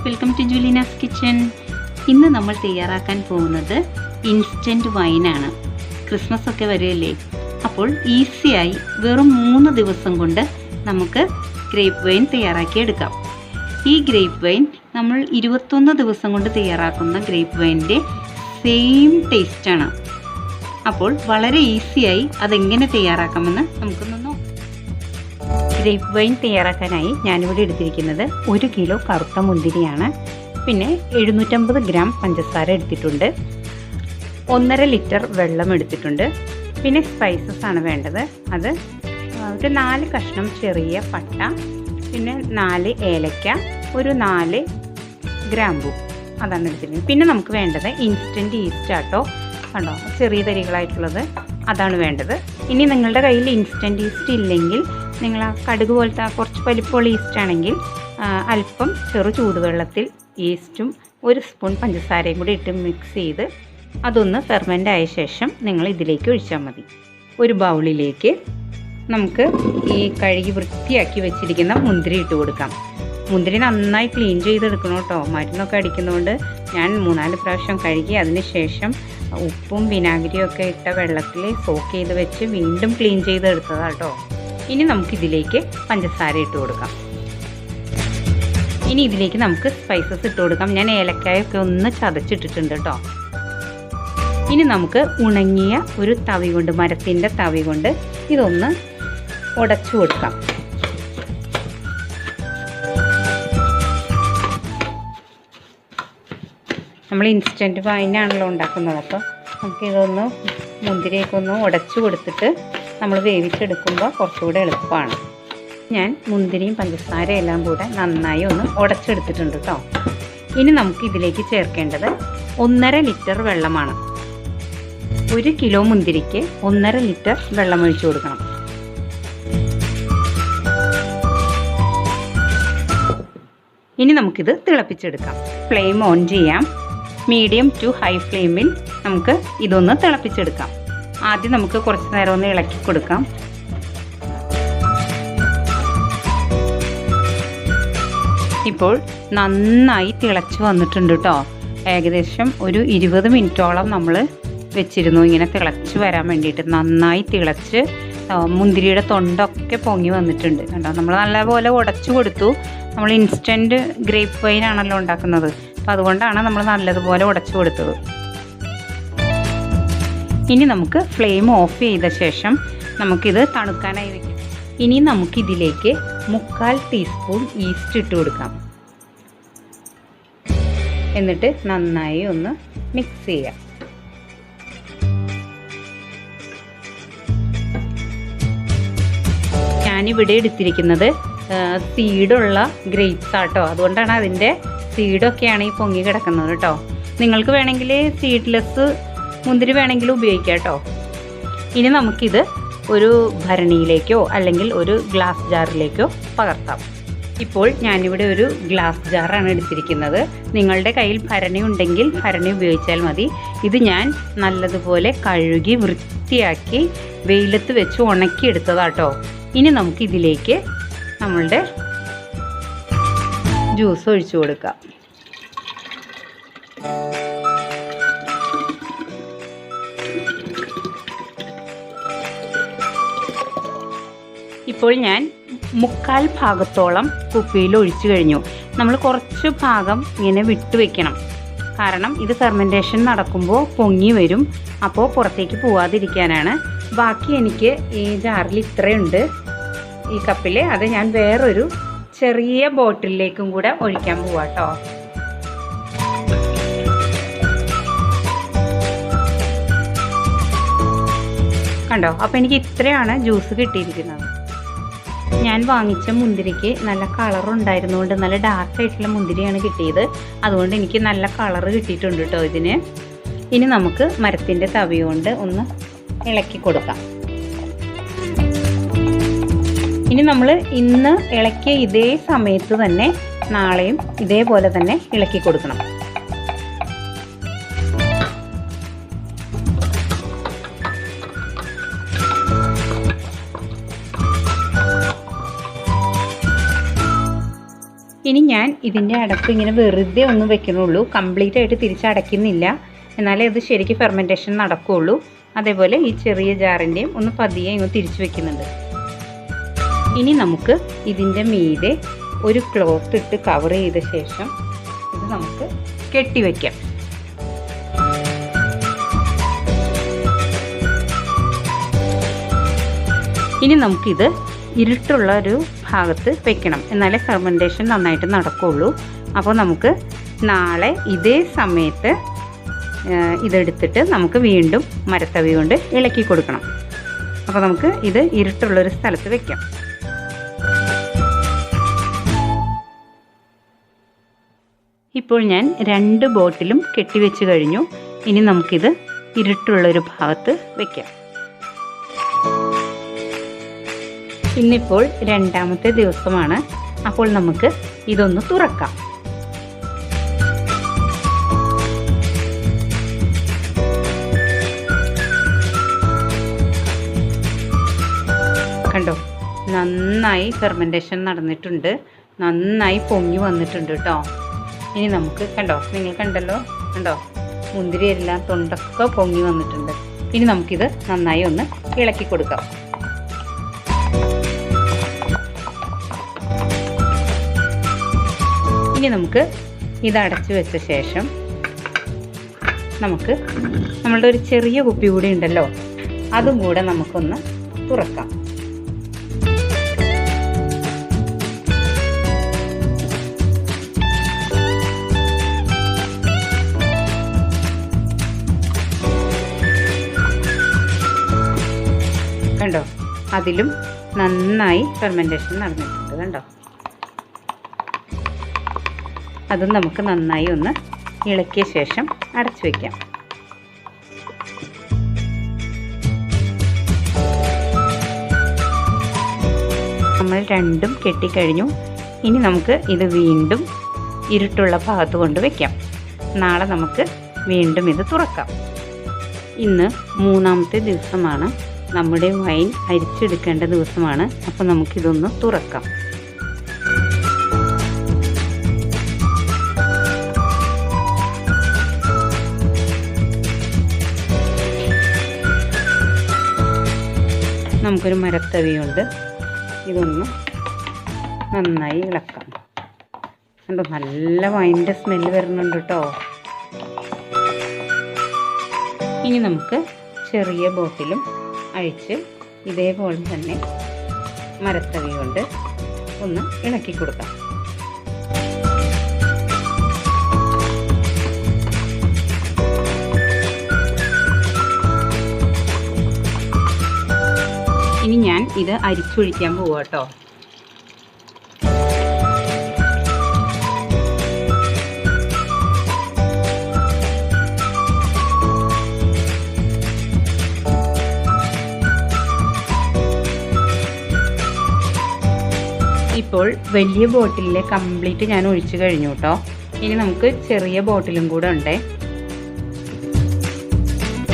Welcome to ജൂലിനാസ് kitchen. ഇന്ന് നമ്മൾ തയ്യാറാക്കാൻ പോകുന്നത് ഇൻസ്റ്റൻറ്റ് വൈനാണ്. ക്രിസ്മസ് ഒക്കെ വരികയല്ലേ, അപ്പോൾ ഈസിയായി വെറും 3 ദിവസം കൊണ്ട് നമുക്ക് ഗ്രേപ്പ് വൈൻ തയ്യാറാക്കിയെടുക്കാം. ഈ ഗ്രേപ്പ് വൈൻ നമ്മൾ 21 ദിവസം കൊണ്ട് തയ്യാറാക്കുന്ന ഗ്രേപ്പ് വൈനിൻ്റെ സെയിം ടേസ്റ്റാണ്. അപ്പോൾ വളരെ ഈസിയായി അതെങ്ങനെ തയ്യാറാക്കാമെന്ന് നമുക്കൊന്ന് നോക്കാം. ഗ്രേപ്പ് വൈൻ തയ്യാറാക്കാനായി ഞാനിവിടെ എടുത്തിരിക്കുന്നത് 1 കിലോ കറുത്ത മുന്തിരിയാണ്. പിന്നെ 750 ഗ്രാം പഞ്ചസാര എടുത്തിട്ടുണ്ട്. 1.5 ലിറ്റർ വെള്ളം എടുത്തിട്ടുണ്ട്. പിന്നെ സ്പൈസസ് ആണ് വേണ്ടത്. അത് ഒരു 4 കഷ്ണം ചെറിയ പട്ട, പിന്നെ 4 ഏലക്ക, ഒരു 4 ഗ്രാമ്പു, അതാണ് എടുത്തിരിക്കുന്നത്. പിന്നെ നമുക്ക് വേണ്ടത് ഇൻസ്റ്റൻറ്റ് ഈസ്റ്റ് ആട്ടോ, കണ്ടോ, ചെറിയ തരികളായിട്ടുള്ളത്, അതാണ് വേണ്ടത്. ഇനി നിങ്ങളുടെ കയ്യിൽ ഇൻസ്റ്റൻറ്റ് ഈസ്റ്റ് ഇല്ലെങ്കിൽ നിങ്ങൾ ആ കടുക് പോലത്തെ കുറച്ച് വലിപ്പമുള്ള ഈസ്റ്റ് ആണെങ്കിൽ അല്പം ചെറു ചൂടുവെള്ളത്തിൽ ഈസ്റ്റും 1 സ്പൂൺ പഞ്ചസാരയും കൂടി ഇട്ട് മിക്സ് ചെയ്ത് അതൊന്ന് ഫെർമെൻ്റ് ആയ ശേഷം നിങ്ങൾ ഇതിലേക്ക് ഒഴിച്ചാൽ മതി. ഒരു ബൗളിലേക്ക് നമുക്ക് ഈ കഴുകി വൃത്തിയാക്കി വെച്ചിരിക്കുന്ന മുന്തിരി ഇട്ട് കൊടുക്കാം. മുന്തിരി നന്നായി ക്ലീൻ ചെയ്തെടുക്കണം കേട്ടോ. മരുന്നൊക്കെ അടിക്കുന്നതുകൊണ്ട് ഞാൻ 3-4 പ്രാവശ്യം കഴുകി അതിന് ശേഷം ഉപ്പും വിനാഗിരിയും ഒക്കെ ഇട്ട വെള്ളത്തിൽ സോക്ക് ചെയ്ത് വെച്ച് വീണ്ടും ക്ലീൻ ചെയ്തെടുത്തതാണ് കേട്ടോ. ഇനി നമുക്കിതിലേക്ക് പഞ്ചസാര ഇട്ട് കൊടുക്കാം. ഇനി ഇതിലേക്ക് നമുക്ക് സ്പൈസസ് ഇട്ട് കൊടുക്കാം. ഞാൻ ഏലക്കായൊക്കെ ഒന്ന് ചതച്ചിട്ടിട്ടുണ്ട് കേട്ടോ. ഇനി നമുക്ക് ഉണങ്ങിയ ഒരു തവി കൊണ്ട്, മരത്തിൻ്റെ തവി കൊണ്ട് ഇതൊന്ന് ഉടച്ചു കൊടുക്കാം. നമ്മൾ ഇൻസ്റ്റൻറ്റ് വൈനാണല്ലോ ഉണ്ടാക്കുന്നത്, അപ്പോൾ നമുക്കിതൊന്ന് മുന്തിരിയൊക്കെ ഒന്ന് ഉടച്ചു കൊടുത്തിട്ട് നമ്മൾ വേവിച്ചെടുക്കുമ്പോൾ കുറച്ചുകൂടെ എളുപ്പമാണ്. ഞാൻ മുന്തിരിയും പഞ്ചസാരയും എല്ലാം കൂടെ നന്നായി ഒന്ന് ഉടച്ചെടുത്തിട്ടുണ്ട് കേട്ടോ. ഇനി നമുക്ക് ഇതിലേക്ക് ചേർക്കേണ്ടത് 1.5 ലിറ്റർ വെള്ളമാണ്. 1 കിലോ മുന്തിരിക്ക് 1.5 ലിറ്റർ വെള്ളം ഒഴിച്ചു കൊടുക്കണം. ഇനി നമുക്കിത് തിളപ്പിച്ചെടുക്കാം. ഫ്ലെയിം ഓൺ ചെയ്യാം. മീഡിയം ടു ഹൈ ഫ്ലെയിമിൽ നമുക്ക് ഇതൊന്ന് തിളപ്പിച്ചെടുക്കാം. ആദ്യം നമുക്ക് കുറച്ച് നേരം ഒന്ന് ഇളക്കി കൊടുക്കാം. ഇപ്പോൾ നന്നായി തിളച്ച് വന്നിട്ടുണ്ട് കേട്ടോ. ഏകദേശം ഒരു 20 മിനിറ്റോളം നമ്മൾ വെച്ചിരുന്നു ഇങ്ങനെ തിളച്ച് വരാൻ വേണ്ടിയിട്ട്. നന്നായി തിളച്ച് മുന്തിരിയുടെ തൊണ്ടൊക്കെ പൊങ്ങി വന്നിട്ടുണ്ട് കേട്ടോ. നമ്മൾ നല്ലപോലെ ഉടച്ചു കൊടുത്തു. നമ്മൾ ഇൻസ്റ്റൻറ്റ് ഗ്രേപ്പ് വൈനാണല്ലോ ഉണ്ടാക്കുന്നത്, അപ്പോൾ അതുകൊണ്ടാണ് നമ്മൾ നല്ലതുപോലെ ഉടച്ചു കൊടുത്തത്. ഇനി നമുക്ക് ഫ്ലെയിം ഓഫ് ചെയ്ത ശേഷം നമുക്കിത് തണുക്കാനായി വയ്ക്കാം. ഇനി നമുക്കിതിലേക്ക് 3/4 ടീസ്പൂൺ ഈസ്റ്റ് ഇട്ട് കൊടുക്കാം. എന്നിട്ട് നന്നായി ഒന്ന് മിക്സ് ചെയ്യാം. ഞാനിവിടെ എടുത്തിരിക്കുന്നത് സീഡുള്ള ഗ്രേപ്സ് ആട്ടോ, അതുകൊണ്ടാണ് അതിൻ്റെ സീഡൊക്കെയാണ് ഈ പൊങ്ങി കിടക്കുന്നത് കേട്ടോ. നിങ്ങൾക്ക് വേണമെങ്കിൽ സീഡ്ലെസ് മുന്തിരി വേണമെങ്കിൽ ഉപയോഗിക്കാം കേട്ടോ. ഇനി നമുക്കിത് ഒരു ഭരണിയിലേക്കോ അല്ലെങ്കിൽ ഒരു ഗ്ലാസ് ജാറിലേക്കോ പകർത്താം. ഇപ്പോൾ ഞാനിവിടെ ഒരു ഗ്ലാസ് ജാറാണ് എടുത്തിരിക്കുന്നത്. നിങ്ങളുടെ കയ്യിൽ ഭരണി ഉണ്ടെങ്കിൽ ഭരണി ഉപയോഗിച്ചാൽ മതി. ഇത് ഞാൻ നല്ലതുപോലെ കഴുകി വൃത്തിയാക്കി വെയിലത്ത് വെച്ച് ഉണക്കിയെടുത്തതാട്ടോ. ഇനി നമുക്കിതിലേക്ക് നമ്മളുടെ ജ്യൂസ് ഒഴിച്ചു കൊടുക്കാം. ഇപ്പോൾ ഞാൻ 3/4 ഭാഗത്തോളം കുപ്പിയിൽ ഒഴിച്ചു കഴിഞ്ഞു. നമ്മൾ കുറച്ച് ഭാഗം ഇങ്ങനെ വിട്ടു വെക്കണം, കാരണം ഇത് ഫെർമെൻറ്റേഷൻ നടക്കുമ്പോൾ പൊങ്ങി വരും, അപ്പോൾ പുറത്തേക്ക് പോവാതിരിക്കാനാണ്. ബാക്കി എനിക്ക് ഈ ജാറിൽ ഇത്രയുണ്ട് ഈ കപ്പിൽ. അത് ഞാൻ വേറൊരു ചെറിയ ബോട്ടിലേക്കും കൂടെ ഒഴിക്കാൻ പോവാട്ടോ. കണ്ടോ, അപ്പോൾ എനിക്ക് ഇത്രയാണ് ജ്യൂസ് കിട്ടിയിരിക്കുന്നത്. ഞാൻ വാങ്ങിച്ച മുന്തിരിക്ക് നല്ല കളറുണ്ടായിരുന്നുകൊണ്ട് നല്ല ഡാർക്കായിട്ടുള്ള മുന്തിരിയാണ് കിട്ടിയത്. അതുകൊണ്ട് എനിക്ക് നല്ല കളറ് കിട്ടിയിട്ടുണ്ട് കേട്ടോ ഇതിന്. ഇനി നമുക്ക് മരത്തിൻ്റെ തവി കൊണ്ട് ഒന്ന് ഇളക്കി കൊടുക്കാം. ഇനി നമ്മൾ ഇന്ന് ഇളക്കിയ ഇതേ സമയത്ത് തന്നെ നാളെയും ഇതേപോലെ തന്നെ ഇളക്കി കൊടുക്കണം. ഇനി ഞാൻ ഇതിൻ്റെ അടപ്പ് ഇങ്ങനെ വെറുതെ ഒന്നും വെക്കുന്നുള്ളൂ, കംപ്ലീറ്റ് ആയിട്ട് തിരിച്ചടയ്ക്കുന്നില്ല, എന്നാലേ അത് ശരിക്കും ഫെർമെൻറ്റേഷൻ നടക്കുകയുള്ളൂ. അതേപോലെ ഈ ചെറിയ ജാറിൻ്റെയും ഒന്ന് പതിയെ ഇങ്ങ് തിരിച്ചു വെക്കുന്നുണ്ട്. ഇനി നമുക്ക് ഇതിൻ്റെ മീതെ ഒരു ക്ലോത്ത് ഇട്ട് കവർ ചെയ്ത ശേഷം ഇത് നമുക്ക് കെട്ടിവെക്കാം. ഇനി നമുക്കിത് ഇരുട്ടുള്ള ഒരു ഭാഗത്ത് വെക്കണം, എന്നാലേ ഫെർമെൻറ്റേഷൻ നന്നായിട്ട് നടക്കുകയുള്ളൂ. അപ്പോൾ നമുക്ക് നാളെ ഇതേ സമയത്ത് ഇതെടുത്തിട്ട് നമുക്ക് വീണ്ടും മരത്തവി കൊണ്ട് ഇളക്കി കൊടുക്കണം. അപ്പോൾ നമുക്ക് ഇത് ഇരുട്ടുള്ളൊരു സ്ഥലത്ത് വെക്കാം. ഇപ്പോൾ ഞാൻ 2 ബോട്ടിലും കെട്ടിവെച്ച് കഴിഞ്ഞു. ഇനി നമുക്കിത് ഇരുട്ടുള്ളൊരു ഭാഗത്ത് വെക്കാം. ഇന്നിപ്പോൾ 2ാമത്തെ ദിവസമാണ്. അപ്പോൾ നമുക്ക് ഇതൊന്ന് തുറക്കാം. കണ്ടോ, നന്നായി ഫെർമെൻറ്റേഷൻ നടന്നിട്ടുണ്ട്, നന്നായി പൊങ്ങി വന്നിട്ടുണ്ട് കേട്ടോ. ഇനി നമുക്ക് കണ്ടോ, നിങ്ങൾ കണ്ടല്ലോ, കണ്ടോ മുന്തിരി എല്ലാം തൊണ്ടൊക്കെ പൊങ്ങി വന്നിട്ടുണ്ട്. ഇനി നമുക്കിത് നന്നായി ഒന്ന് ഇളക്കി കൊടുക്കാം. ഇനി നമുക്ക് ഇത് അടച്ചു വെച്ച ശേഷം നമുക്ക് നമ്മളുടെ ഒരു ചെറിയ കുപ്പി കൂടി ഉണ്ടല്ലോ, അതും കൂടെ നമുക്കൊന്ന് തുറക്കാം. കണ്ടോ, അതിലും നന്നായി ഫെർമെൻറ്റേഷൻ നടന്നിട്ടുണ്ട്. കണ്ടോ, അതും നമുക്ക് നന്നായി ഒന്ന് ഇളക്കിയ ശേഷം അടച്ചു വയ്ക്കാം. നമ്മൾ രണ്ടും കെട്ടിക്കഴിഞ്ഞു. ഇനി നമുക്ക് ഇത് വീണ്ടും ഇരുട്ടുള്ള ഭാഗത്ത് കൊണ്ട് വയ്ക്കാം. നാളെ നമുക്ക് വീണ്ടും ഇത് തുറക്കാം. ഇന്ന് 3ാമത്തെ ദിവസമാണ്. നമ്മുടെ വൈൻ അരിച്ചെടുക്കേണ്ട ദിവസമാണ്. അപ്പോൾ നമുക്കിതൊന്ന് തുറക്കാം. നമുക്കൊരു മരത്തവിയുണ്ട്, ഇതൊന്ന് നന്നായി ഇളക്കാം. കണ്ടോ, നല്ല വൈൻ്റെ സ്മെല്ല് വരുന്നുണ്ട് കേട്ടോ. ഇനി നമുക്ക് ചെറിയ ബോട്ടിലും അഴിച്ച് ഇതേപോലെ തന്നെ മരത്തവി കൊണ്ട് ഒന്ന് ഇളക്കി കൊടുക്കാം. ഇനി ഞാൻ ഇത് അരിച്ചൊഴിക്കാൻ പോവാ കേട്ടോ. ഇപ്പോൾ വലിയ ബോട്ടിലിലെ കംപ്ലീറ്റ് ഞാൻ ഒഴിച്ചു കഴിഞ്ഞു കേട്ടോ. ഇനി നമുക്ക് ചെറിയ ബോട്ടിലും കൂടെ ഉണ്ടേ.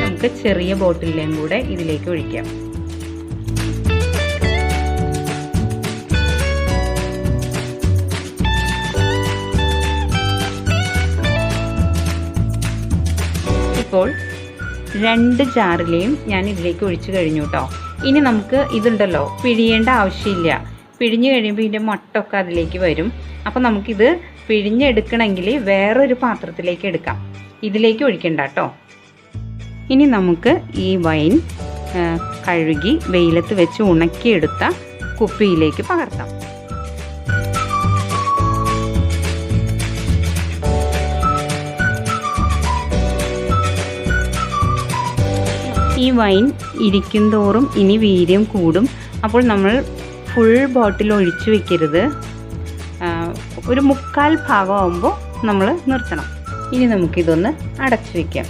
നമുക്ക് ചെറിയ ബോട്ടിലേയും കൂടെ ഇതിലേക്ക് ഒഴിക്കാം. ഇപ്പോൾ 2 ജാറിലെയും ഞാൻ ഇതിലേക്ക് ഒഴിച്ചു കഴിഞ്ഞു കേട്ടോ. ഇനി നമുക്ക് ഇതുണ്ടല്ലോ, പിഴിയേണ്ട ആവശ്യമില്ല. പിഴിഞ്ഞ് കഴിയുമ്പോൾ ഇതിൻ്റെ മട്ടൊക്കെ അതിലേക്ക് വരും. അപ്പോൾ നമുക്കിത് പിഴിഞ്ഞെടുക്കണമെങ്കിൽ വേറൊരു പാത്രത്തിലേക്ക് എടുക്കാം, ഇതിലേക്ക് ഒഴിക്കണ്ട കേട്ടോ. ഇനി നമുക്ക് ഈ വൈൻ കഴുകി വെയിലത്ത് വെച്ച് ഉണക്കിയെടുത്ത കുപ്പിയിലേക്ക് പകർത്താം. ഈ വൈൻ ഇരിക്കുന്തോറും ഇനി വീര്യം കൂടും. അപ്പോൾ നമ്മൾ ഫുൾ ബോട്ടിൽ ഒഴിച്ചു വെക്കരുത്. ഒരു 1/4 ഭാഗമാകുമ്പോൾ നമ്മൾ നിർത്തണം. ഇനി നമുക്കിതൊന്ന് അടച്ചു വയ്ക്കാം.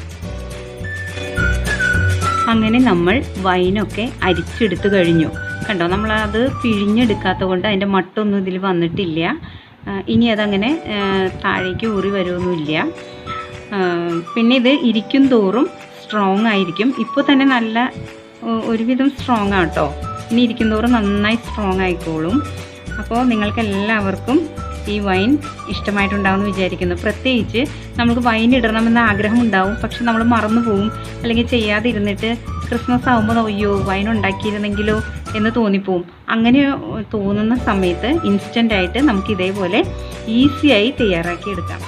അങ്ങനെ നമ്മൾ വൈനൊക്കെ അരിച്ചെടുത്ത് കഴിഞ്ഞു. കണ്ടോ, നമ്മളത് പിഴിഞ്ഞെടുക്കാത്ത കൊണ്ട് അതിൻ്റെ മട്ടൊന്നും ഇതിൽ വന്നിട്ടില്ല. ഇനി അതങ്ങനെ താഴേക്ക് ഊറി വരുമൊന്നുമില്ല. പിന്നെ ഇത് ഇരിക്കും തോറും സ്ട്രോങ് ആയിരിക്കും. ഇപ്പോൾ തന്നെ നല്ല ഒരുവിധം സ്ട്രോങ് ആട്ടോ. ഇനി ഇരിക്കും തോറും നന്നായി സ്ട്രോങ് ആയിക്കോളും. അപ്പോൾ നിങ്ങൾക്ക് എല്ലാവർക്കും ഈ വൈൻ ഇഷ്ടമായിട്ടുണ്ടാവുമെന്ന് വിചാരിക്കുന്നു. പ്രത്യേകിച്ച് നമുക്ക് വൈൻ ഇടണമെന്ന ആഗ്രഹം ഉണ്ടാവും, പക്ഷെ നമ്മൾ മറന്നു പോവും, അല്ലെങ്കിൽ ചെയ്യാതെ ഇരുന്നിട്ട് ക്രിസ്മസ് ആകുമ്പോൾ അയ്യോ വൈൻ ഉണ്ടാക്കിയിരുന്നെങ്കിലോ എന്ന് തോന്നിപ്പോവും. അങ്ങനെ തോന്നുന്ന സമയത്ത് ഇൻസ്റ്റൻ്റായിട്ട് നമുക്ക് ഇതേപോലെ ഈസിയായി തയ്യാറാക്കിയെടുക്കാം.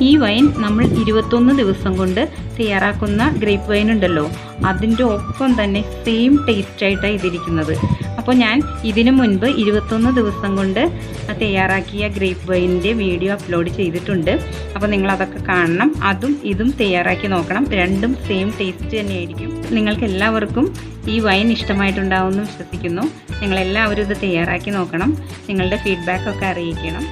ഈ വൈൻ നമ്മൾ 21 ദിവസം കൊണ്ട് തയ്യാറാക്കുന്ന ഗ്രേപ്പ് വൈൻ ഉണ്ടല്ലോ, അതിൻ്റെ ഒപ്പം തന്നെ സെയിം ടേസ്റ്റായിട്ടാണ് ഇതിരിക്കുന്നത്. അപ്പോൾ ഞാൻ ഇതിനു മുൻപ് 21 ദിവസം കൊണ്ട് തയ്യാറാക്കിയ ഗ്രേപ്പ് വൈനിൻ്റെ വീഡിയോ അപ്ലോഡ് ചെയ്തിട്ടുണ്ട്. അപ്പോൾ നിങ്ങളതൊക്കെ കാണണം. അതും ഇതും തയ്യാറാക്കി നോക്കണം. രണ്ടും സെയിം ടേസ്റ്റ് തന്നെയായിരിക്കും. നിങ്ങൾക്ക് എല്ലാവർക്കും ഈ വൈൻ ഇഷ്ടമായിട്ടുണ്ടാവുമെന്ന് വിശ്വസിക്കുന്നു. നിങ്ങളെല്ലാവരും ഇത് തയ്യാറാക്കി നോക്കണം. നിങ്ങളുടെ ഫീഡ്ബാക്കൊക്കെ അറിയിക്കണം.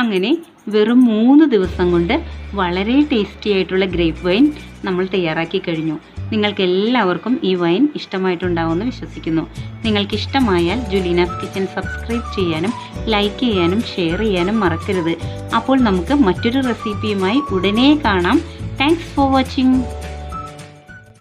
അങ്ങനെ വെറും 3 ദിവസം കൊണ്ട് വളരെ ടേസ്റ്റി ആയിട്ടുള്ള ഗ്രേപ്പ് വൈൻ നമ്മൾ തയ്യാറാക്കി കഴിഞ്ഞു. നിങ്ങൾക്ക് എല്ലാവർക്കും ഈ വൈൻ ഇഷ്ടമായിട്ടുണ്ടാവുമെന്ന് വിശ്വസിക്കുന്നു. നിങ്ങൾക്ക് ഇഷ്ടമായാൽ ജുലീനാസ് കിച്ചൻ സബ്സ്ക്രൈബ് ചെയ്യാനും ലൈക്ക് ചെയ്യാനും ഷെയർ ചെയ്യാനും മറക്കരുത്. അപ്പോൾ നമുക്ക് മറ്റൊരു റെസിപ്പിയുമായി ഉടനെ കാണാം. Thanks for watching.